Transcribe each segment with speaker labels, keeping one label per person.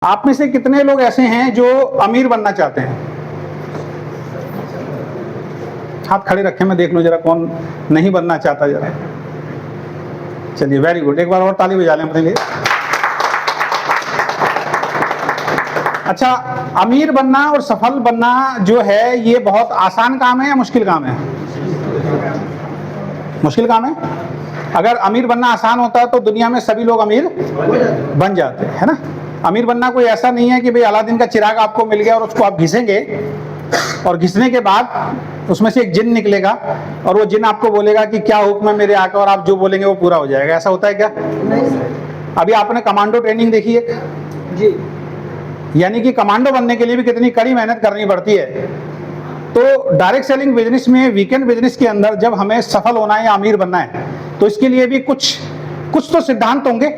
Speaker 1: आप में से कितने लोग ऐसे हैं जो अमीर बनना चाहते हैं? हाथ खड़े रखें, मैं देख लूं जरा कौन नहीं बनना चाहता जरा। चलिए, वेरी गुड, एक बार और ताली बजा लें अपने लिए। अच्छा, अमीर बनना और सफल बनना जो है ये बहुत आसान काम है या मुश्किल काम है? मुश्किल काम है। अगर अमीर बनना आसान होता तो दुनिया में सभी लोग अमीर बन जाते, है ना। अमीर बनना कोई ऐसा नहीं है कि भाई अलादीन का चिराग आपको मिल गया और उसको आप घिसेंगे और घिसने के बाद उसमें से एक जिन निकलेगा और वो जिन आपको बोलेगा कि क्या हुक्म है मेरे आका, और आप जो बोलेंगे वो पूरा हो जाएगा। ऐसा होता है क्या? नहीं। अभी आपने कमांडो ट्रेनिंग देखी है जी, यानी कि कमांडो बनने के लिए भी कितनी कड़ी मेहनत करनी पड़ती है। तो डायरेक्ट सेलिंग बिजनेस में, वीकेंड बिजनेस के अंदर जब हमें सफल होना है या अमीर बनना है तो इसके लिए भी कुछ तो सिद्धांत होंगे,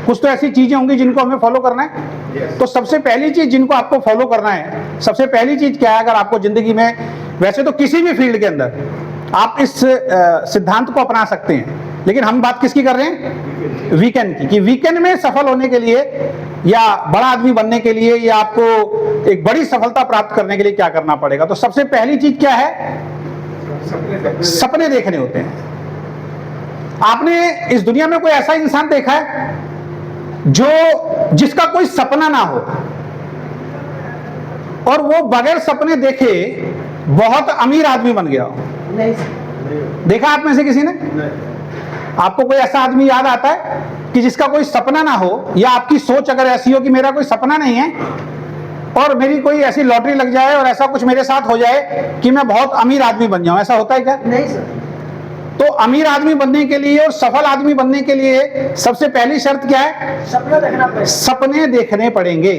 Speaker 1: कुछ तो ऐसी चीजें होंगी जिनको हमें फॉलो करना है। तो सबसे पहली चीज जिनको आपको फॉलो करना है, सबसे पहली चीज क्या है? अगर आपको जिंदगी में, वैसे तो किसी भी फील्ड के अंदर आप इस सिद्धांत को अपना सकते हैं, लेकिन हम बात किसकी कर रहे हैं? वीकेंड की। कि वीकेंड में सफल होने के लिए या बड़ा आदमी बनने के लिए या आपको एक बड़ी सफलता प्राप्त करने के लिए क्या करना पड़ेगा? तो सबसे पहली चीज क्या है? सपने देखने होते हैं। आपने इस दुनिया में कोई ऐसा इंसान देखा है जिसका कोई सपना ना हो और वो बगैर सपने देखे बहुत अमीर आदमी बन गया हो? नहीं। देखा आप में से किसी ने? नहीं। आपको कोई ऐसा आदमी याद आता है कि जिसका कोई सपना ना हो, या आपकी सोच अगर ऐसी हो कि मेरा कोई सपना नहीं है और मेरी कोई ऐसी लॉटरी लग जाए और ऐसा कुछ मेरे साथ हो जाए कि मैं बहुत अमीर आदमी बन जाऊं? ऐसा होता है क्या? नहीं सर। तो अमीर आदमी बनने के लिए और सफल आदमी बनने के लिए सबसे पहली शर्त क्या है? सपना देखना पड़ेगा। सपने देखने पड़ेंगे।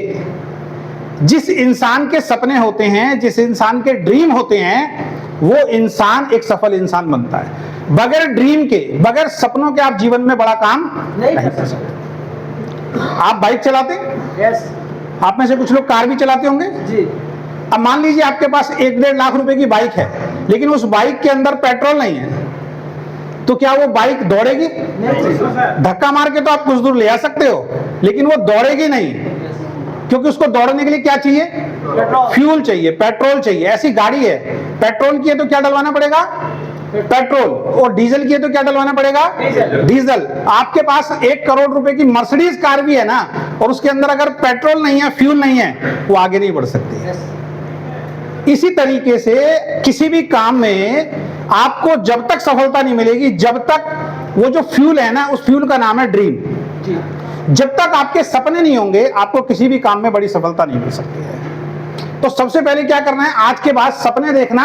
Speaker 1: जिस इंसान के सपने होते हैं, जिस इंसान के ड्रीम होते हैं, वो इंसान एक सफल इंसान बनता है। बगैर ड्रीम के, बगैर सपनों के आप जीवन में बड़ा काम नहीं कर सकते। आप बाइक चलाते हैं? यस। आप में से कुछ लोग कार भी चलाते होंगे जी। अब मान लीजिए आपके पास 1-1.5 लाख रुपए की बाइक है, लेकिन उस बाइक के अंदर पेट्रोल नहीं है, तो क्या वो बाइक दौड़ेगी? धक्का मार के तो आप कुछ दूर ले आ सकते हो, लेकिन वो दौड़ेगी नहीं, क्योंकि उसको दौड़ने के लिए क्या चाहिए? फ्यूल चाहिए, पेट्रोल चाहिए। ऐसी गाड़ी है, पेट्रोल की है तो क्या डलवाना पड़ेगा? पेट्रोल। और डीजल की है तो क्या डलवाना पड़ेगा? डीजल। आपके पास 1 करोड़ रुपए की मर्सिडीज कार भी है ना, और उसके अंदर अगर पेट्रोल नहीं है, फ्यूल नहीं है, वो आगे नहीं बढ़ सकती। इसी तरीके से किसी भी काम में आपको जब तक सफलता नहीं मिलेगी, जब तक वो जो फ्यूल है ना, उस फ्यूल का नाम है ड्रीम। जब तक आपके सपने नहीं होंगे, आपको किसी भी काम में बड़ी सफलता नहीं मिल सकती है। तो सबसे पहले क्या करना है? आज के बाद सपने देखना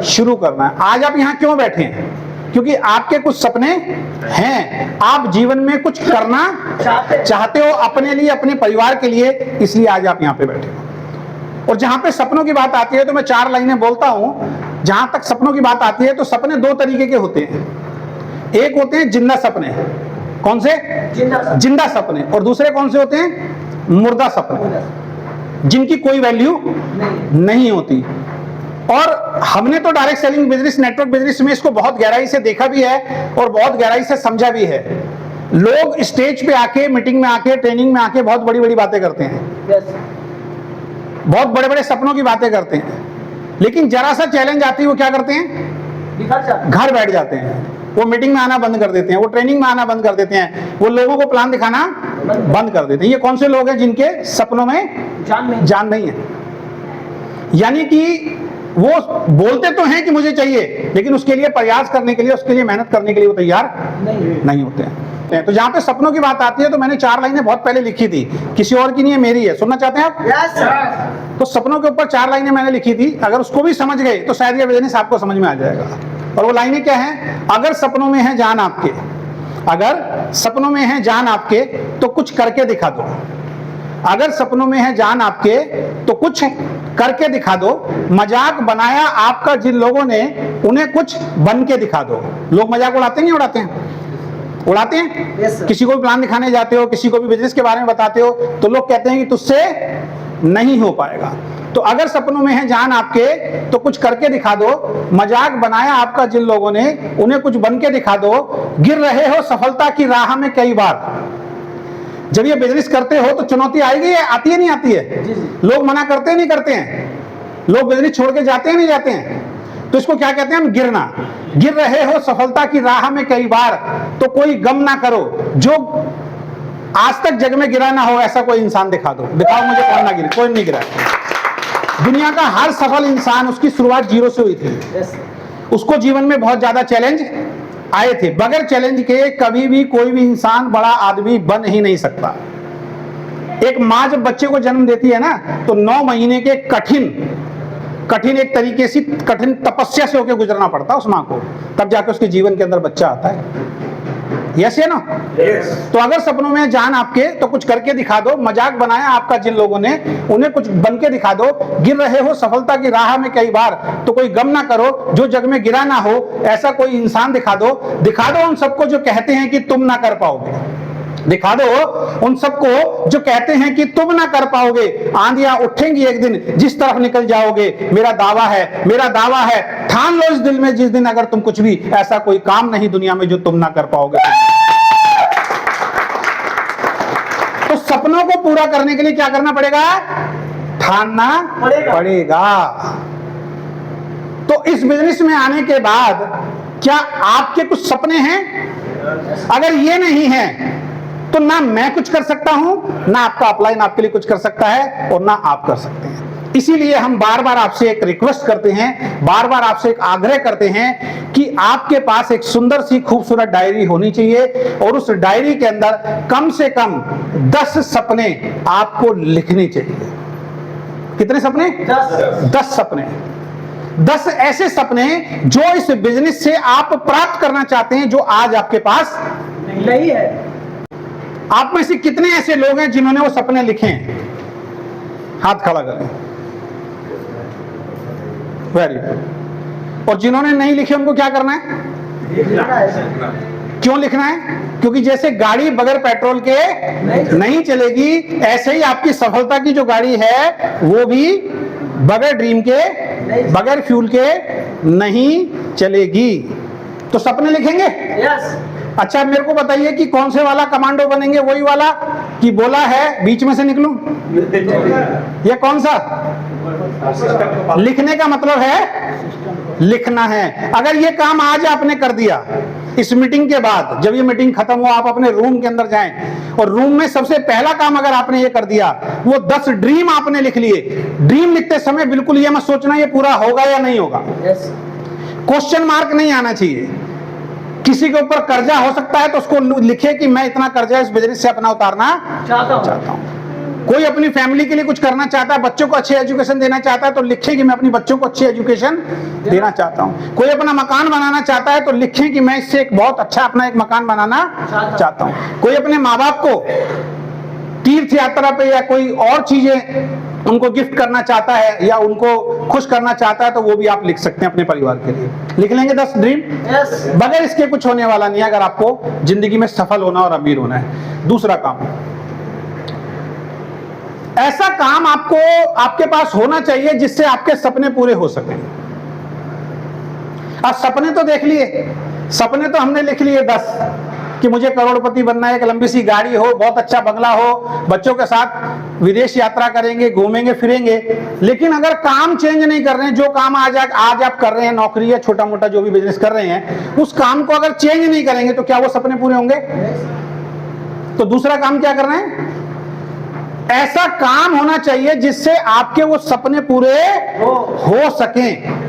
Speaker 1: शुरू करना है। आज आप यहाँ क्यों बैठे हैं? क्योंकि आपके कुछ सपने हैं, आप जीवन में कुछ करना चाहते हो अपने लिए, अपने परिवार के लिए, इसलिए आज आप यहाँ पे बैठे हो। और जहां पे सपनों की बात आती है तो मैं 4 लाइनें बोलता हूं। जहां तक सपनों की बात आती है तो सपने 2 तरीके के होते हैं। एक होते हैं जिंदा सपने। कौन से? जिंदा सपने। और दूसरे कौन से होते हैं? मुर्दा सपने, जिनकी कोई वैल्यू नहीं होती। और हमने तो direct selling business, network business में इसको बहुत गहराई से देखा भी है और बहुत गहराई से समझा भी है। लोग स्टेज पे आके, मीटिंग में आके, ट्रेनिंग में आके बहुत बड़ी बड़ी बातें करते हैं, बहुत बड़े बड़े सपनों की बातें करते हैं, लेकिन जरा सा चैलेंज आती है वो क्या करते हैं? घर बैठ जाते हैं। वो मीटिंग में आना बंद कर देते हैं, वो ट्रेनिंग में आना बंद कर देते हैं, वो लोगों को प्लान दिखाना बंद कर देते हैं। ये कौन से लोग हैं जिनके सपनों में जान नहीं है? यानी कि वो बोलते तो हैं कि मुझे चाहिए, लेकिन उसके लिए प्रयास करने के लिए, उसके लिए मेहनत करने के लिए वो तैयार नहीं होते हैं। तो जहां पे सपनों की बात आती है तो मैंने 4 लाइनें बहुत पहले लिखी थी, किसी और की नहीं है, मेरी है। सुनना चाहते हैं आप? yes, तो सपनों के ऊपर 4 लाइनें मैंने लिखी थी। अगर उसको भी समझ गए तो शायद ये बिजनेस आपको समझ में आ जाएगा। और वो लाइनें क्या हैं? अगर सपनों में है जान आपके, अगर सपनों में है जान आपके तो कुछ करके दिखा दो। अगर सपनों में है जान आपके तो कुछ करके दिखा दो। मजाक बनाया आपका जिन लोगों ने, उन्हें कुछ बन के दिखा दो। लोग मजाक उड़ाते नहीं उड़ाते हैं? उड़ाते हैं। yes, किसी को भी प्लान दिखाने जाते हो, किसी को भी बिजनेस के बारे में बताते हो, तो लोग कहते हैं कि तुझसे नहीं हो पाएगा। तो अगर सपनों में है जान आपके तो कुछ करके दिखा दो। मजाक बनाया आपका जिन लोगों ने, उन्हें कुछ बन के दिखा दो। गिर रहे हो सफलता की राह में कई बार, जब ये बिजनेस करते हो तो चुनौती आएगी, आती है नहीं आती है? लोग मना करते हैं नहीं करते हैं? लोग बिजनेस छोड़ के जाते हैं नहीं जाते हैं? तो इसको क्या कहते हैं हम? गिरना। गिर रहे हो सफलता की राह में कई बार, तो कोई गम ना करो, जो आज तक जग में गिरा ना हो ऐसा कोई इंसान दिखा दो, दिखाओ मुझे कौन ना गिरे। कोई नहीं गिरा। दुनिया का हर सफल इंसान, उसकी शुरुआत जीरो से हुई थी। उसको जीवन में बहुत ज्यादा चैलेंज आए थे। बगैर चैलेंज के कभी भी कोई भी इंसान बड़ा आदमी बन ही नहीं सकता। एक माँ जब बच्चे को जन्म देती है ना, तो 9 महीने के कठिन एक तरीके से कठिन तपस्या से होकर गुजरना पड़ता है उस माँ को, तब जाकर उसके जीवन के अंदर बच्चा आता है। यस या नो? तो अगर सपनों में जान आपके, तो कुछ करके दिखा दो। मजाक बनाया आपका जिन लोगों ने, उन्हें कुछ बन के दिखा दो। गिर रहे हो सफलता की राह में कई बार, तो कोई गम ना करो, जो जग में गिरा ना हो ऐसा कोई इंसान दिखा दो। दिखा दो उन सबको जो कहते हैं कि तुम ना कर पाओगे। दिखा दो उन सबको जो कहते हैं कि तुम ना कर पाओगे। आंधियां उठेंगी एक दिन, जिस तरफ निकल जाओगे। मेरा दावा है, ठान लो इस दिल में, जिस दिन अगर तुम कुछ भी ऐसा कोई काम नहीं दुनिया में जो तुम ना कर पाओगे। तो सपनों को पूरा करने के लिए क्या करना पड़ेगा? ठानना पड़ेगा। तो इस बिजनेस में आने के बाद क्या आपके कुछ सपने हैं? अगर ये नहीं है तो ना मैं कुछ कर सकता हूं, ना आपका अपलाइन आपके लिए कुछ कर सकता है, और ना आप कर सकते हैं। इसीलिए हम बार बार आपसे एक रिक्वेस्ट करते हैं, बार बार आपसे एक आग्रह करते हैं कि आपके पास एक सुंदर सी खूबसूरत डायरी होनी चाहिए, और उस डायरी के अंदर कम से कम 10 सपने आपको लिखने चाहिए। कितने सपने? 10 सपने। 10 ऐसे सपने जो इस बिजनेस से आप प्राप्त करना चाहते हैं, जो आज आपके पास नहीं है। आप में से कितने ऐसे लोग हैं जिन्होंने वो सपने लिखे हैं? हाथ खड़ा करें। Very good. और जिन्होंने नहीं लिखे उनको क्या करना है? क्यों लिखना है? क्योंकि जैसे गाड़ी बगैर पेट्रोल के नहीं चलेगी, ऐसे ही आपकी सफलता की जो गाड़ी है वो भी बगैर ड्रीम के, बगैर फ्यूल के नहीं चलेगी। तो सपने लिखेंगे? यस। अच्छा, मेरे को बताइए कि कौन से वाला कमांडो बनेंगे? वही वाला कि बोला है बीच में से निकलूं? ये कौन सा? लिखने का मतलब है लिखना है। अगर ये काम आज आपने कर दिया, इस मीटिंग के बाद जब ये मीटिंग खत्म हो, आप अपने रूम के अंदर जाएं, और रूम में सबसे पहला काम अगर आपने ये कर दिया, वो 10 ड्रीम आपने लिख लिए। ड्रीम लिखते समय बिल्कुल ये मत सोचना ये पूरा होगा या नहीं होगा। क्वेश्चन मार्क नहीं आना चाहिए। किसी के ऊपर कर्जा हो सकता है तो उसको लिखे कि मैं इतना कर्जा इस बिजनेस से अपना उतारना चाहता हूं। कोई अपनी फैमिली के लिए कुछ करना चाहता है, बच्चों को अच्छी एजुकेशन देना चाहता है, तो लिखे कि मैं अपनी बच्चों को अच्छी एजुकेशन देना चाहता हूं। कोई अपना मकान बनाना चाहता है तो लिखे कि मैं इससे एक बहुत अच्छा अपना एक मकान बनाना चाहता हूं। कोई अपने माँ बाप को तीर्थ यात्रा पे या कोई और चीजें उनको गिफ्ट करना चाहता है या उनको खुश करना चाहता है, तो वो भी आप लिख सकते हैं अपने परिवार के लिए। लिख लेंगे 10 ड्रीम। बगैर इसके कुछ होने वाला नहीं है अगर आपको जिंदगी में सफल होना और अमीर होना है। दूसरा काम, ऐसा काम आपको आपके पास होना चाहिए जिससे आपके सपने पूरे हो सके। अब सपने तो देख लिए, सपने तो हमने लिख लिए 10 कि मुझे करोड़पति बनना है, एक लंबी सी गाड़ी हो, बहुत अच्छा बंगला हो, बच्चों के साथ विदेश यात्रा करेंगे, घूमेंगे फिरेंगे। लेकिन अगर काम चेंज नहीं कर रहे हैं, जो काम आज आप कर रहे हैं, नौकरी या छोटा मोटा जो भी बिजनेस कर रहे हैं, उस काम को अगर चेंज नहीं करेंगे तो क्या वो सपने पूरे होंगे? तो दूसरा काम क्या करना है? ऐसा काम होना चाहिए जिससे आपके वो सपने पूरे हो सकें।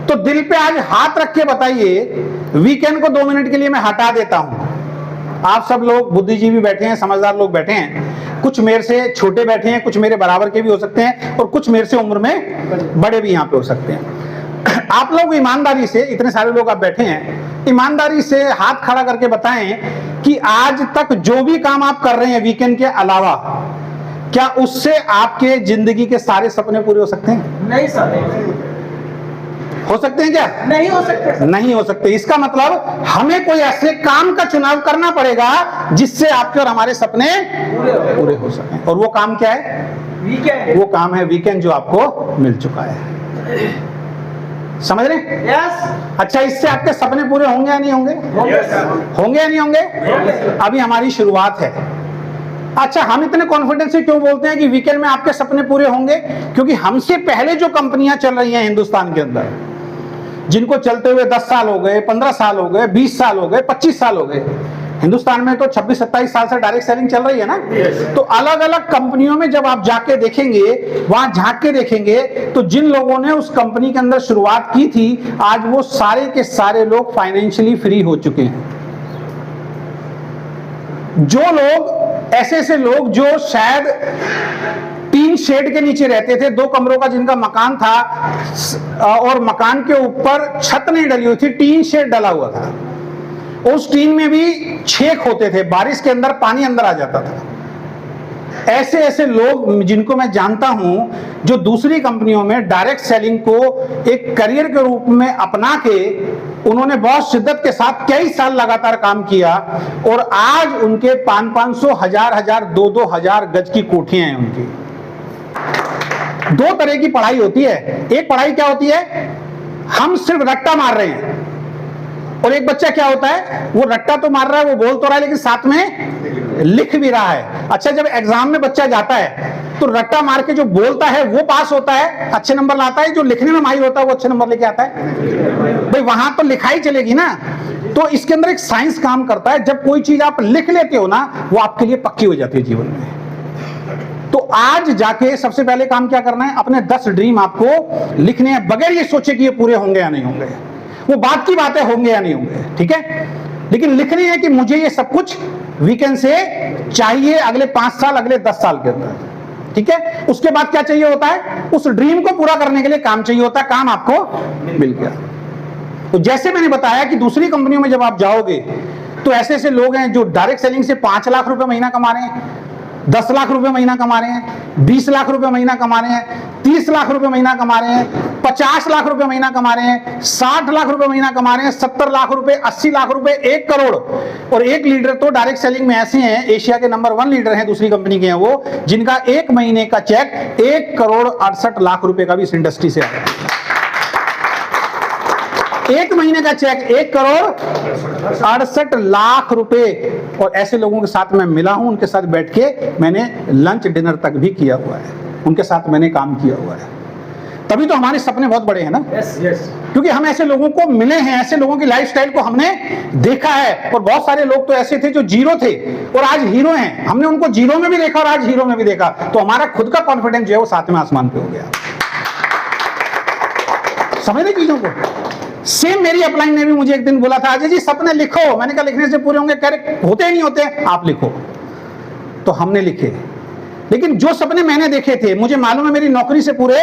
Speaker 1: तो दिल पे आज हाथ रख के बताइए, वीकेंड को 2 मिनट के लिए मैं हटा देता हूं। आप सब लोग बुद्धिजीवी बैठे हैं, समझदार लोग बैठे हैं, कुछ मेरे से छोटे बैठे हैं, कुछ मेरे बराबर के भी हो सकते हैं, और कुछ मेरे से उम्र में बड़े भी यहां पे हो सकते हैं। आप लोग ईमानदारी से, इतने सारे लोग आप बैठे हैं, ईमानदारी से हाथ खड़ा करके बताएं कि आज तक जो भी काम आप कर रहे हैं वीकेंड के अलावा, क्या उससे आपके जिंदगी के सारे सपने पूरे हो सकते हैं? नहीं सर। हो सकते हैं क्या? नहीं हो सकते। नहीं हो सकते। इसका मतलब हमें कोई ऐसे काम का चुनाव करना पड़ेगा जिससे आपके और हमारे सपने पूरे हो सकें। और वो काम क्या है? वीकेंड। वो काम है वीकेंड, जो आपको मिल चुका है। समझ रहे? यस। अच्छा, इससे आपके सपने पूरे होंगे या नहीं होंगे? होंगे या नहीं होंगे? अभी हमारी शुरुआत है। अच्छा, हम इतने कॉन्फिडेंस से क्यों बोलते हैं कि वीकेंड में आपके सपने पूरे होंगे? क्योंकि हमसे पहले जो कंपनियां चल रही हैं हिंदुस्तान के अंदर, जिनको चलते हुए 10 साल हो गए, 15 साल हो गए, 20 साल हो गए, 25 साल हो गए, हिंदुस्तान में तो 26-27 साल से डायरेक्ट सेलिंग चल रही है ना। तो अलग अलग कंपनियों में जब आप जाके देखेंगे, वहां झांक के देखेंगे, तो जिन लोगों ने उस कंपनी के अंदर शुरुआत की थी, आज वो सारे के सारे लोग फाइनेंशियली फ्री हो चुके हैं। जो लोग ऐसे लोग जो शायद टीन शेड के नीचे रहते थे, 2 कमरों का जिनका मकान था और मकान के ऊपर छत नहीं डली हुई थी, टीन शेड डला हुआ था, उस टीन में भी छेद होते थे, बारिश के अंदर पानी अंदर आ जाता था। ऐसे लोग जिनको मैं जानता हूं, जो दूसरी कंपनियों में डायरेक्ट सेलिंग को एक करियर के रूप में अपना के उन्होंने बहुत शिद्दत के साथ कई साल लगातार काम किया और आज उनके 500, 1000, 2,000 गज की कोठियां हैं उनकी। 2 तरह की पढ़ाई होती है। एक पढ़ाई क्या होती है, हम सिर्फ रट्टा मार रहे हैं, और एक बच्चा क्या होता है, वो रट्टा तो मार रहा है, वो बोल तो रहा है, लेकिन साथ में लिख भी रहा है। अच्छा, जब एग्जाम में बच्चा जाता है तो रट्टा मार के जो बोलता है वो पास होता है, अच्छे नंबर लाता है, जो लिखने में माहिर होता है वो अच्छे नंबर लेके आता है। भाई वहां तो लिखाई चलेगी ना। तो इसके अंदर एक साइंस काम करता है। जब कोई चीज आप लिख लेते हो ना, वो आपके लिए पक्की हो जाती है जीवन में। तो आज जाके सबसे पहले काम क्या करना है, अपने 10 ड्रीम आपको लिखने हैं, बगैर ये सोचे कि ये पूरे होंगे या नहीं होंगे। वो बात की बातें होंगे या नहीं होंगे, ठीक है, लेकिन लिखनी है कि मुझे ये सब कुछ वीकेंड से चाहिए अगले 5 साल, अगले 10 साल के अंदर, ठीक है। उसके बाद क्या चाहिए होता है, उस ड्रीम को पूरा करने के लिए काम चाहिए होता है। काम आपको मिल गया। तो जैसे मैंने बताया कि दूसरी कंपनियों में जब आप जाओगे तो ऐसे लोग हैं जो डायरेक्ट सेलिंग से 5 लाख रुपए महीना कमा रहे हैं, 10 लाख रुपए महीना कमा रहे हैं, 20 लाख रुपए महीना कमा रहे हैं, 30 लाख रुपए महीना कमा रहे हैं, 50 लाख रुपए महीना कमा रहे हैं, 60 लाख रुपए महीना कमा रहे हैं, 70 लाख रुपए, 80 लाख रुपए, 1 करोड़। और एक लीडर तो डायरेक्ट सेलिंग में ऐसे हैं, एशिया के नंबर 1 लीडर हैं, दूसरी कंपनी के हैं वो, जिनका 1 महीने का चेक 1 करोड़ 68 लाख रुपए का भी इस इंडस्ट्री से आया है। 1 महीने का चेक 1 करोड़ 68 लाख रुपए। और ऐसे लोगों के साथ मैं मिला हूं, उनके साथ बैठ के मैंने लंच डिनर तक भी किया हुआ है, उनके साथ मैंने काम किया हुआ है। तभी तो हमारे सपने बहुत बड़े हैं ना। yes. क्योंकि हम ऐसे लोगों को मिले हैं, ऐसे लोगों की लाइफस्टाइल को हमने देखा है। और बहुत सारे लोग तो ऐसे थे जो जीरो थे और आज हीरो हैं। हमने उनको जीरो में भी देखा और आज हीरो में भी देखा, तो हमारा खुद का कॉन्फिडेंस जो है वो 7वें आसमान पे हो गया। समझे चीजों को। सेम मेरी अपलाइन ने भी मुझे एक दिन बोला था, अजय जी सपने लिखो। मैंने कहा लिखने से पूरे होंगे? कह रहे होते ही नहीं होते, आप लिखो। तो हमने लिखे, लेकिन जो सपने मैंने देखे थे, मुझे मालूम है मेरी नौकरी से पूरे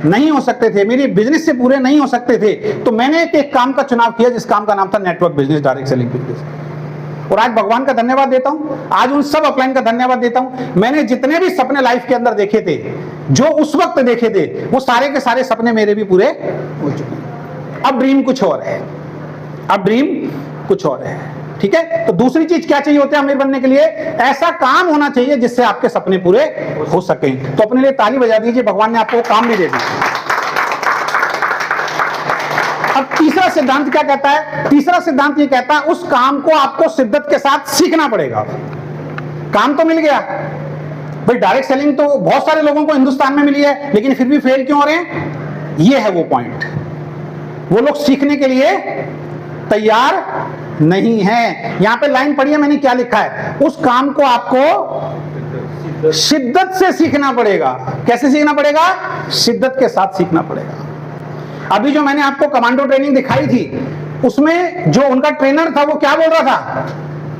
Speaker 1: नहीं हो सकते थे, मेरी बिजनेस से पूरे नहीं हो सकते थे। तो मैंने एक काम का चुनाव किया, जिस काम का नाम था network business, direct selling business. और आज भगवान का धन्यवाद देता हूं, आज उन सब अपलाइन का धन्यवाद देता हूं। मैंने जितने भी सपने लाइफ के अंदर देखे थे, जो उस वक्त देखे थे, वो सारे के सारे सपने मेरे भी पूरे हो चुके हैं। अब ड्रीम कुछ और है, अब ड्रीम कुछ और है, ठीक है। तो दूसरी चीज क्या चाहिए होता है अमीर बनने के लिए? ऐसा काम होना चाहिए जिससे आपके सपने पूरे हो सकें। तो अपने लिए ताली बजा दीजिए, भगवान ने आपको काम भी दे दिया। अब तीसरा सिद्धांत क्या कहता है? तीसरा सिद्धांत ये कहता है उस काम को आपको शिद्दत के साथ सीखना पड़ेगा। काम तो मिल गया भाई, डायरेक्ट सेलिंग तो बहुत सारे लोगों को हिंदुस्तान में मिली है, लेकिन फिर भी फेल क्यों हो रहे हैं? ये है वो पॉइंट। वो लोग सीखने के लिए तैयार नहीं है। यहां पे लाइन पढ़िए, मैंने क्या लिखा है, उस काम को आपको शिद्दत से सीखना पड़ेगा। कैसे सीखना पड़ेगा? शिद्दत के साथ सीखना पड़ेगा। अभी जो मैंने आपको कमांडो ट्रेनिंग दिखाई थी, उसमें जो उनका ट्रेनर था वो क्या बोल रहा था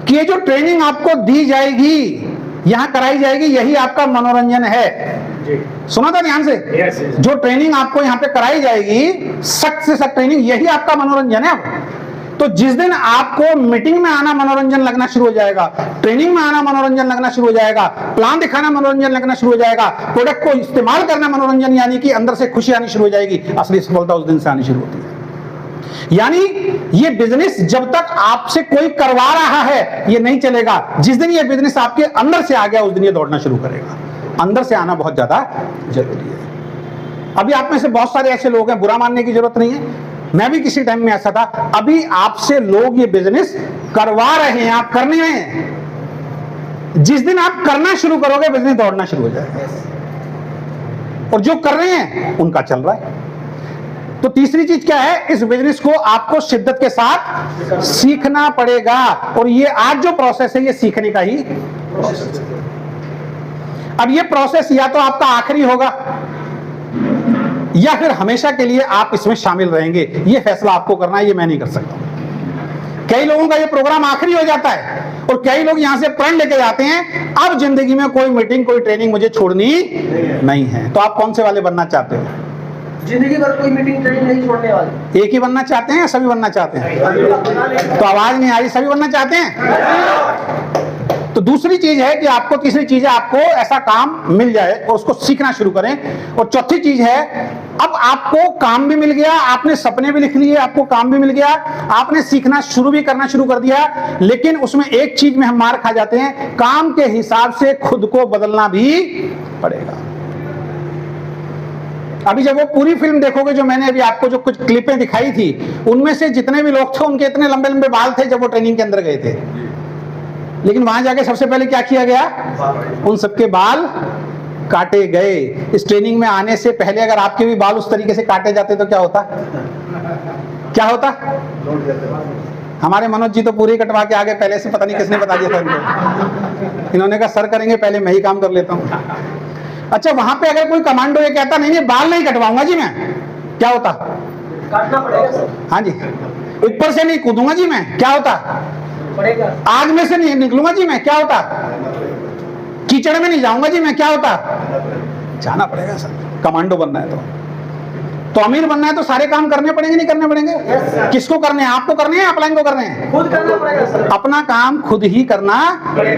Speaker 1: कि ये जो ट्रेनिंग आपको दी जाएगी, यहां कराई जाएगी, यही आपका मनोरंजन है। सुना था ध्यान से? yes. जो ट्रेनिंग आपको यहाँ पे कराई जाएगी, सख्त से सख्त ट्रेनिंग, यही आपका मनोरंजन है। तो जिस दिन आपको मीटिंग में आना मनोरंजन लगना शुरू हो जाएगा, ट्रेनिंग में आना मनोरंजन लगना शुरू हो जाएगा, प्लान दिखाना मनोरंजन लगना शुरू हो जाएगा, प्रोडक्ट को इस्तेमाल करना मनोरंजन, यानी कि अंदर से खुशी आनी शुरू हो जाएगी, असली सफलता उस दिन से आनी शुरू होती है। यानी ये बिजनेस जब तक आपसे कोई करवा रहा है ये नहीं चलेगा। जिस दिन ये बिजनेस आपके अंदर से आ गया, उस दिन ये दौड़ना शुरू करेगा। अंदर से आना बहुत ज्यादा जरूरी है। अभी आप में से बहुत सारे ऐसे लोग हैं, बुरा मानने की जरूरत नहीं है, मैं भी किसी टाइम में ऐसा था। अभी आपसे लोग ये बिजनेस करवा रहे हैं, आप करने में हैं। जिस दिन आप करना शुरू करोगे बिजनेस दौड़ना शुरू हो जाएगा, और जो कर रहे हैं उनका चल रहा है। तो तीसरी चीज क्या है, इस बिजनेस को आपको शिद्दत के साथ सीखना पड़ेगा, और ये आज जो प्रोसेस है ये सीखने का ही प्रोसेस है। अब ये प्रोसेस या तो आपका आखिरी होगा या फिर हमेशा के लिए आप इसमें शामिल रहेंगे, ये फैसला आपको करना है, ये मैं नहीं कर सकता। कई लोगों का ये प्रोग्राम आखिरी हो जाता है और कई लोग यहां से प्रण लेके जाते हैं, अब जिंदगी में कोई मीटिंग कोई ट्रेनिंग मुझे छोड़नी नहीं है। तो आप कौन से वाले बनना चाहते हो?
Speaker 2: जिंदगी भर कोई मीटिंग ट्रेनिंग नहीं छोड़ने वाले।
Speaker 1: एक ही बनना चाहते हैं या सभी बनना चाहते हैं? तो आवाज नहीं आ रही, सभी बनना चाहते हैं? तो दूसरी चीज है कि आपको, तीसरी चीज है आपको ऐसा काम मिल जाए और उसको सीखना शुरू करें। और चौथी चीज है, अब आपको काम भी मिल गया, आपने सपने भी लिख लिए, आपको काम भी मिल गया, आपने सीखना शुरू भी करना शुरू कर दिया, लेकिन उसमें एक चीज में हम मार खा जाते हैं, काम के हिसाब से खुद को बदलना भी पड़ेगा। अभी जब वो पूरी फिल्म देखोगे, जो मैंने अभी आपको जो कुछ क्लिपें दिखाई थी, उनमें से जितने भी लोग थे उनके इतने लंबे लंबे बाल थे जब वो ट्रेनिंग के अंदर गए थे, लेकिन वहां जाके सबसे पहले क्या किया गया, उन सबके बाल काटे गए। इस ट्रेनिंग में आने से पहले अगर आपके भी बाल उस तरीके से काटे जाते तो क्या होता? क्या होता? हमारे मनोज जी तो पूरे कटवा के आगे, पहले से पता नहीं किसने बता दिया था इनको। इन्होंने कहा सर करेंगे, पहले मैं ही काम कर लेता हूं। अच्छा, वहां पे अगर कोई कमांडो ये कहता नहीं बाल नहीं कटवाऊंगा जी मैं, क्या होता?
Speaker 2: काटना पड़ेगा सर।
Speaker 1: हाँ जी। ऊपर से नहीं कूदूंगा जी मैं, क्या होता?
Speaker 2: पड़ेगा। आग
Speaker 1: में से नहीं निकलूंगा जी मैं, क्या होता? कीचड़ में नहीं जाऊंगा जी मैं, क्या होता? जाना पड़ेगा सर, कमांडो बनना है तो अमीर बनना है तो सारे काम करने पड़ेंगे, नहीं करने पड़ेंगे? किसको करने हैं? आपको करने हैं, अपलाइन को करने हैं?
Speaker 2: खुद करना पड़ेगा सर।
Speaker 1: अपना काम खुद ही करना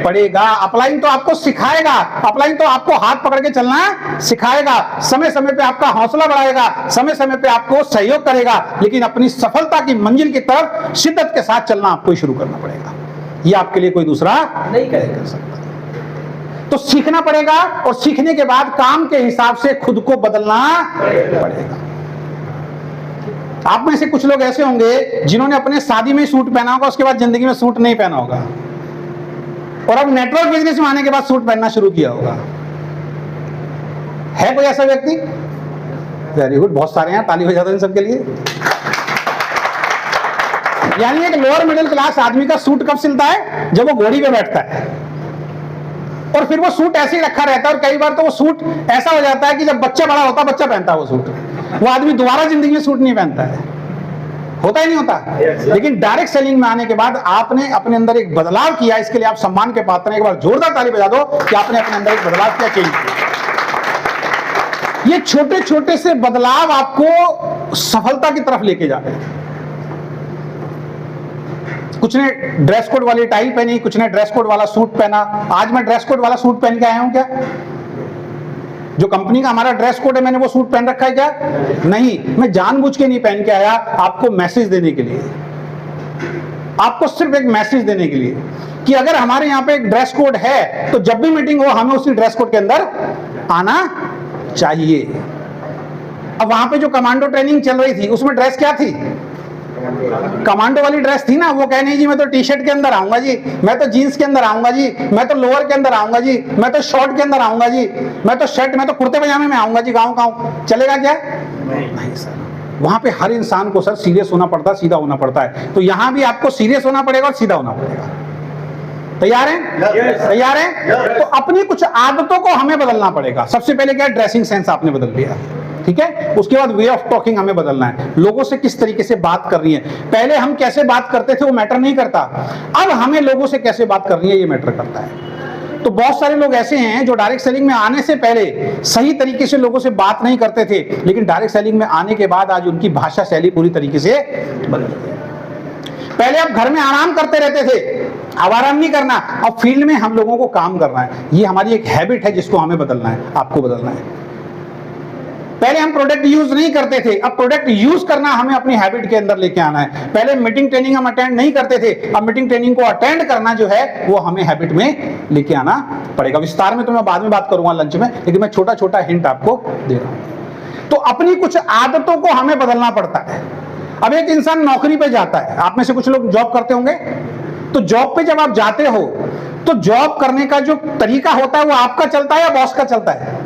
Speaker 1: पड़ेगा। अपलाइन तो आपको सिखाएगा, अपलाइन तो आपको हाथ पकड़ के चलना सिखाएगा, समय समय पे आपका हौसला बढ़ाएगा, समय समय पे आपको सहयोग करेगा, लेकिन अपनी सफलता की मंजिल की तरफ शिद्दत के साथ चलना आपको शुरू करना पड़ेगा। ये आपके लिए कोई दूसरा
Speaker 2: नहीं कर
Speaker 1: सकता। तो सीखना पड़ेगा, और सीखने के बाद काम के हिसाब से खुद को बदलना पड़ेगा। आप में से कुछ लोग ऐसे होंगे जिन्होंने अपने शादी में सूट पहना होगा, उसके बाद जिंदगी में सूट नहीं पहना होगा, और अब नेटवर्क बिजनेस में आने के बाद सूट पहनना शुरू किया होगा। है कोई ऐसा व्यक्ति? वेरी गुड, बहुत सारे हैं, ताली हो जाता है इन सबके लिए। यानी एक लोअर मिडिल क्लास आदमी का सूट कब सिलता है? जब वो घोड़ी पे बैठता है, और फिर वो सूट ऐसे ही रखा रहता है, और कई बार तो वो सूट ऐसा हो जाता है कि जब बच्चा बड़ा होता है, बच्चा पहनता है वो सूट, वो आदमी दोबारा जिंदगी में सूट नहीं पहनता है। होता ही नहीं होता। लेकिन डायरेक्ट सेलिंग में आने के बाद आपने अपने अंदर एक बदलाव किया, इसके लिए आप सम्मान के पात्र हैं। एक बार जोरदार ताली बजा दो कि आपने अपने अंदर एक बदलाव किया, चेंज किया। ये छोटे छोटे से बदलाव आपको सफलता की तरफ लेके जाते हैं। कुछ ने ड्रेस कोड वाली टाई पहनी, कुछ ने ड्रेस कोड वाला सूट पहना। आज मैं ड्रेस कोड वाला सूट पहन के आया हूं क्या? जो कंपनी का हमारा ड्रेस कोड है, मैंने वो सूट पहन रखा है क्या? नहीं, मैं जानबूझ के नहीं पहन के आया, आपको मैसेज देने के लिए, आपको सिर्फ एक मैसेज देने के लिए कि अगर हमारे यहाँ पे एक ड्रेस कोड है तो जब भी मीटिंग हो हमें उसी ड्रेस कोड के अंदर आना चाहिए। अब वहां पे जो कमांडो ट्रेनिंग चल रही थी उसमें ड्रेस क्या थी? कमांडो वाली ड्रेस थी ना। वो कह नहीं जी मैं तो टी शर्ट के अंदर आऊंगा जी, मैं तो जीन्स के अंदर आऊंगा जी, मैं तो लोअर के अंदर आऊंगा जी, मैं तो शॉर्ट के अंदर आऊंगा जी, मैं तो शर्ट, मैं तो कुर्ते पजामे में आऊंगा जी, गाँव चलेगा क्या? नहीं सर, वहां पे हर इंसान को सर सीरियस होना पड़ता है, सीधा होना पड़ता है। तो यहां भी आपको सीरियस होना पड़ेगा और सीधा होना पड़ेगा। तैयार हैं? तैयार हैं? तो अपनी कुछ आदतों को हमें बदलना पड़ेगा। सबसे पहले क्या? ड्रेसिंग सेंस आपने बदल लिया, ठीक है। उसके बाद वे ऑफ टॉकिंग हमें बदलना है, लोगों से किस तरीके से बात करनी है। पहले हम कैसे बात करते थे वो मैटर नहीं करता, अब हमें लोगों से कैसे बात करनी है ये मैटर करता है। तो बहुत सारे लोग ऐसे हैं जो डायरेक्ट सेलिंग में आने से पहले सही तरीके से लोगों से बात नहीं करते थे, लेकिन डायरेक्ट सेलिंग में आने के बाद आज उनकी भाषा शैली पूरी तरीके से बदल गई है। पहले आप घर में आराम करते रहते थे, अब आराम नहीं करना, अब फील्ड में हम लोगों को काम करना है। ये हमारी एक हैबिट है जिसको हमें बदलना है, आपको बदलना है। पहले हम प्रोडक्ट यूज नहीं करते थे, अब प्रोडक्ट यूज करना हमें अपनी हैबिट के अंदर लेके आना है। पहले मीटिंग ट्रेनिंग हम अटेंड नहीं करते थे, अब मीटिंग ट्रेनिंग को अटेंड करना जो है वो हमें हैबिट में लेके आना पड़ेगा। विस्तार में तो मैं बाद में बात करूंगा लंच में, लेकिन मैं छोटा छोटा हिंट आपको दे रहा हूं। तो अपनी कुछ आदतों को हमें बदलना पड़ता है। अब एक इंसान नौकरी पे जाता है, आप में से कुछ लोग जॉब करते होंगे, तो जॉब पे जब आप जाते हो तो जॉब करने का जो तरीका होता है वो आपका चलता है या बॉस का चलता है?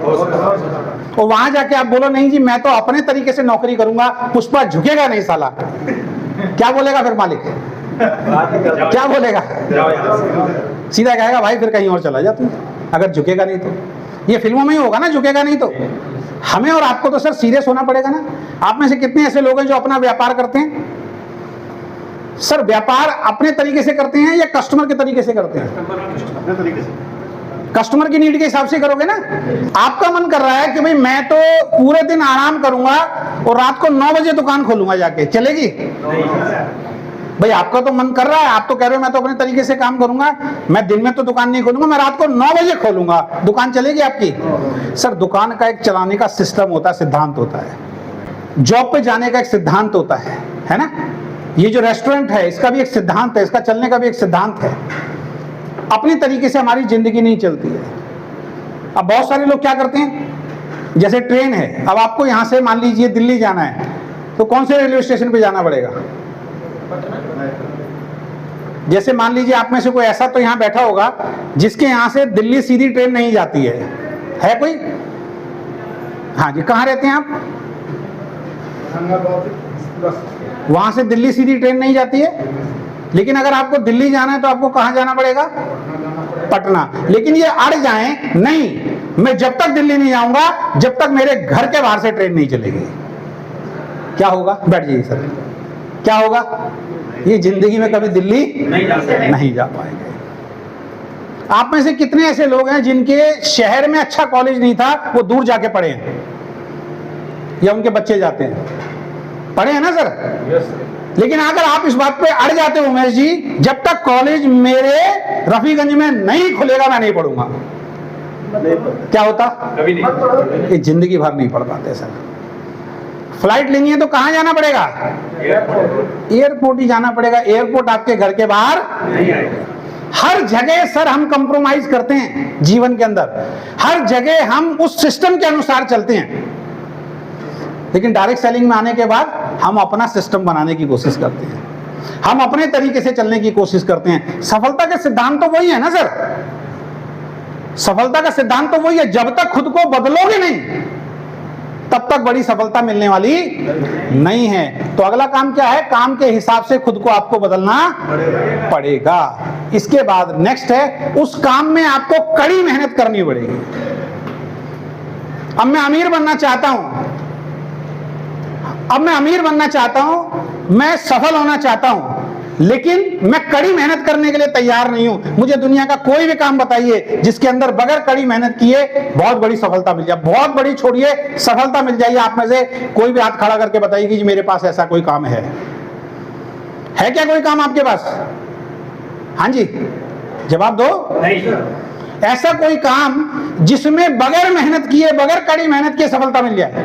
Speaker 1: और वहां जाके आप बोलो नहीं जी मैं तो अपने तरीके से नौकरी करूंगा, पुष्पा झुकेगा नहीं साला, क्या बोलेगा फिर मालिक? क्या बोलेगा? सीधा कहेगा भाई फिर कहीं और चला जा तू, अगर झुकेगा नहीं तो। ये फिल्मों में ही होगा ना, झुकेगा नहीं तो। हमें और आपको तो सर सीरियस होना पड़ेगा ना। आप में से कितने ऐसे लोग हैं जो अपना व्यापार करते हैं? सर व्यापार अपने तरीके से करते हैं या कस्टमर के तरीके से करते हैं? कस्टमर की नीड के हिसाब से करोगे ना। आपका मन कर रहा है कि भाई मैं तो पूरे दिन आराम करूंगा और रात को 9 बजे दुकान खोलूंगा, जाके चलेगी? भाई आपका तो मन कर रहा है, आप तो कह रहे हो मैं तो अपने तरीके से काम करूंगा, मैं दिन में तो दुकान नहीं खोलूंगा, मैं रात को 9 बजे खोलूंगा, दुकान चलेगी आपकी? सर दुकान का एक चलाने का सिस्टम होता है, सिद्धांत होता है। जॉब पे जाने का एक सिद्धांत होता है ना। ये जो रेस्टोरेंट है इसका भी एक सिद्धांत है, इसका चलने का भी एक सिद्धांत है। अपने तरीके से हमारी जिंदगी नहीं चलती है। अब बहुत सारे लोग क्या करते हैं, जैसे ट्रेन है, अब आपको यहां से मान लीजिए दिल्ली जाना है तो कौन से रेलवे स्टेशन पे जाना पड़ेगा? जैसे मान लीजिए आप में से कोई ऐसा तो यहां बैठा होगा जिसके यहां से दिल्ली सीधी ट्रेन नहीं जाती है कोई? हाँ जी, कहाँ रहते हैं आप? वहां से दिल्ली सीधी ट्रेन नहीं जाती है, लेकिन अगर आपको दिल्ली जाना है तो आपको कहां जाना पड़ेगा? पटना। लेकिन ये अड़ जाएं, नहीं मैं जब तक दिल्ली नहीं जाऊंगा जब तक मेरे घर के बाहर से ट्रेन नहीं चलेगी। क्या होगा? बैठ जाइए सर। क्या होगा? ये जिंदगी में कभी दिल्ली नहीं जा पाएंगे। आप में से कितने ऐसे लोग हैं जिनके शहर में अच्छा कॉलेज नहीं था, वो दूर जाके पढ़े हैं, या उनके बच्चे जाते हैं, पढ़े हैं ना सर? लेकिन अगर आप इस बात पे अड़ जाते हो उमेश जी, जब तक कॉलेज मेरे रफीगंज में नहीं खुलेगा मैं नहीं पढ़ूंगा, क्या होता? कभी नहीं। ये जिंदगी भर नहीं पढ़ पाते सर। फ्लाइट लेनी है तो कहां जाना पड़ेगा? एयरपोर्ट ही जाना पड़ेगा। एयरपोर्ट आपके घर के बाहर नहीं आएगा। हर जगह सर हम कंप्रोमाइज करते हैं जीवन के अंदर, हर जगह हम उस सिस्टम के अनुसार चलते हैं। लेकिन डायरेक्ट सेलिंग में आने के बाद हम अपना सिस्टम बनाने की कोशिश करते हैं, हम अपने तरीके से चलने की कोशिश करते हैं। सफलता का सिद्धांत तो वही है ना सर, सफलता का सिद्धांत तो वही है। जब तक खुद को बदलोगे नहीं तब तक बड़ी सफलता मिलने वाली नहीं है। तो अगला काम क्या है? काम के हिसाब से खुद को आपको बदलना पड़ेगा। इसके बाद नेक्स्ट है, उस काम में आपको कड़ी मेहनत करनी पड़ेगी। अब मैं अमीर बनना चाहता हूं, मैं सफल होना चाहता हूं, लेकिन मैं कड़ी मेहनत करने के लिए तैयार नहीं हूं। मुझे दुनिया का कोई भी काम बताइए जिसके अंदर बगैर कड़ी मेहनत किए बहुत बड़ी सफलता मिल जाए। बहुत बड़ी छोड़िए, सफलता मिल जाइए। आप में से कोई भी हाथ खड़ा करके बताइए कि मेरे पास ऐसा कोई काम है क्या कोई काम आपके पास? हाँ जी, जवाब दो। नहीं। ऐसा कोई काम जिसमें बगैर मेहनत किए, बगैर कड़ी मेहनत किए सफलता मिल जाए?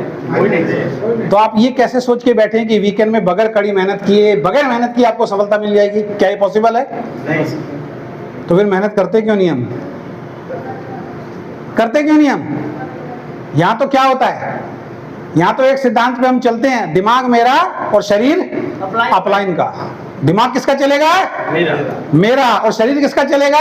Speaker 1: तो आप ये कैसे सोच के बैठे हैं कि वीकेंड में बगैर कड़ी मेहनत किए, बगैर मेहनत किए आपको सफलता मिल जाएगी? क्या ये पॉसिबल है? नहीं। तो फिर मेहनत करते क्यों नहीं हम? यहां तो क्या होता है, यहां तो एक सिद्धांत पे हम चलते हैं, दिमाग मेरा और शरीर अपलाइन का। दिमाग किसका चलेगा? मेरा। और शरीर किसका चलेगा?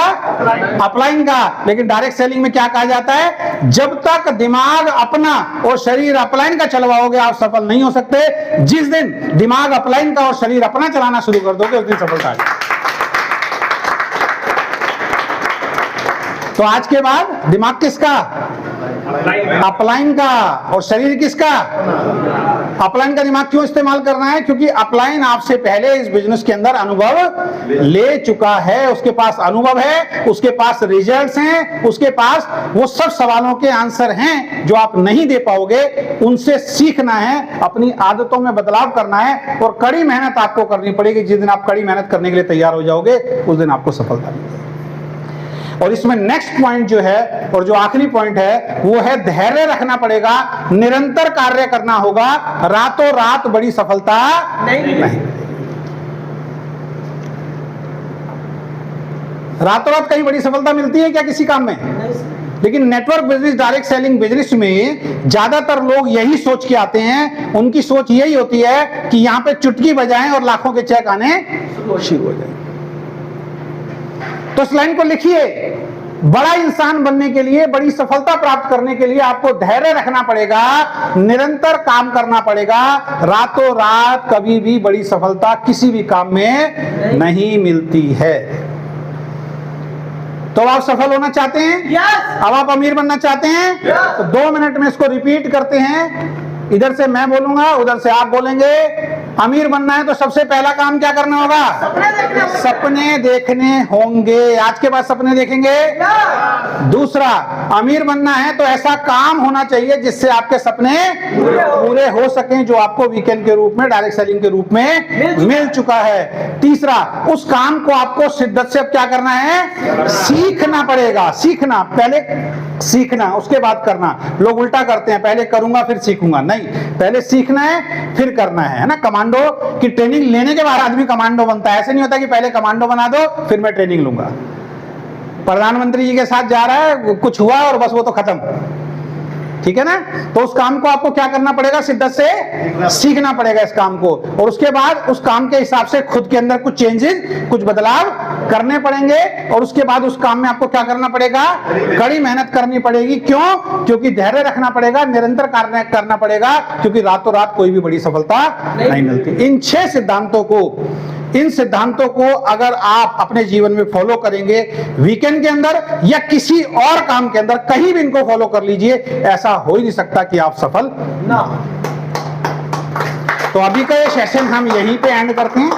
Speaker 1: अपलाइन का। लेकिन डायरेक्ट सेलिंग में क्या कहा जाता है? जब तक दिमाग अपना और शरीर अपलाइन का चलवाओगे आप सफल नहीं हो सकते। जिस दिन दिमाग अपलाइन का और शरीर अपना चलाना शुरू कर दोगे उस दिन सफलता आ जाएगी। तो आज के बाद दिमाग किसका? अपलाइन का। और शरीर किसका? अपलाइन का। दिमाग क्यों इस्तेमाल करना है? क्योंकि अपलाइन आपसे पहले इस बिजनेस के अंदर अनुभव ले चुका है, उसके पास अनुभव है, उसके पास रिजल्ट्स हैं, उसके पास वो सब सवालों के आंसर हैं जो आप नहीं दे पाओगे। उनसे सीखना है, अपनी आदतों में बदलाव करना है और कड़ी मेहनत आपको करनी पड़ेगी। जिस दिन आप कड़ी मेहनत करने के लिए तैयार हो जाओगे उस दिन आपको सफलता मिलेगी। और इसमें नेक्स्ट पॉइंट जो है और जो आखिरी पॉइंट है वो है धैर्य रखना पड़ेगा, निरंतर कार्य करना होगा। रातों रात बड़ी सफलता नहीं। रातों रात कहीं बड़ी सफलता मिलती है क्या किसी काम में? लेकिन network business, direct selling business में ज्यादातर लोग यही सोच के आते हैं, उनकी सोच यही होती है कि यहां पे चुटकी बजाएं और लाखों के चेक आने शुरू हो जाए। तो इस लाइन को लिखिए, बड़ा इंसान बनने के लिए, बड़ी सफलता प्राप्त करने के लिए आपको धैर्य रखना पड़ेगा, निरंतर काम करना पड़ेगा। रातों रात कभी भी बड़ी सफलता किसी भी काम में नहीं मिलती है। तो आप सफल होना चाहते हैं?
Speaker 2: यस।
Speaker 1: अब आप अमीर बनना चाहते हैं?
Speaker 2: Yes.
Speaker 1: तो 2 मिनट में इसको रिपीट करते हैं। इधर से मैं बोलूंगा, उधर से आप बोलेंगे। अमीर बनना है तो सबसे पहला काम क्या करना होगा?
Speaker 2: सपने देखने होंगे।
Speaker 1: सपने देखने होंगे। आज के बाद सपने देखेंगे। दूसरा, अमीर बनना है तो ऐसा काम होना चाहिए जिससे आपके सपने पूरे हो सकें, जो आपको वीकेंड के रूप में, डायरेक्ट सेलिंग के रूप में मिल चुका है। तीसरा, उस काम को आपको शिद्दत से अब क्या करना है? सीखना पड़ेगा। सीखना, पहले सीखना उसके बाद करना। लोग उल्टा करते हैं, पहले करूंगा फिर सीखूंगा। नहीं, पहले सीखना है फिर करना है ना। कमांडो की ट्रेनिंग लेने के बाद आदमी कमांडो बनता है। ऐसे नहीं होता कि पहले कमांडो बना दो फिर मैं ट्रेनिंग लूंगा। प्रधानमंत्री जी के साथ जा रहा है, कुछ हुआ और बस वो तो खत्म। ठीक है ना। तो उस काम को आपको क्या करना पड़ेगा? शिद्दत से सीखना पड़ेगा इस काम को, और उसके बाद उस काम के हिसाब से खुद के अंदर कुछ चेंजेस, कुछ बदलाव करने पड़ेंगे। और उसके बाद उस काम में आपको क्या करना पड़ेगा? कड़ी मेहनत करनी पड़ेगी। क्यों? क्योंकि धैर्य रखना पड़ेगा, निरंतर कार्य करना पड़ेगा, क्योंकि रातों रात कोई भी बड़ी सफलता नहीं मिलती। इन 6 सिद्धांतों को अगर आप अपने जीवन में फॉलो करेंगे, वीकेंड के अंदर या किसी और काम के अंदर, कहीं भी इनको फॉलो कर लीजिए, ऐसा हो ही नहीं सकता कि आप सफल ना हो। तो अभी का ये सेशन हम यहीं पे एंड करते हैं।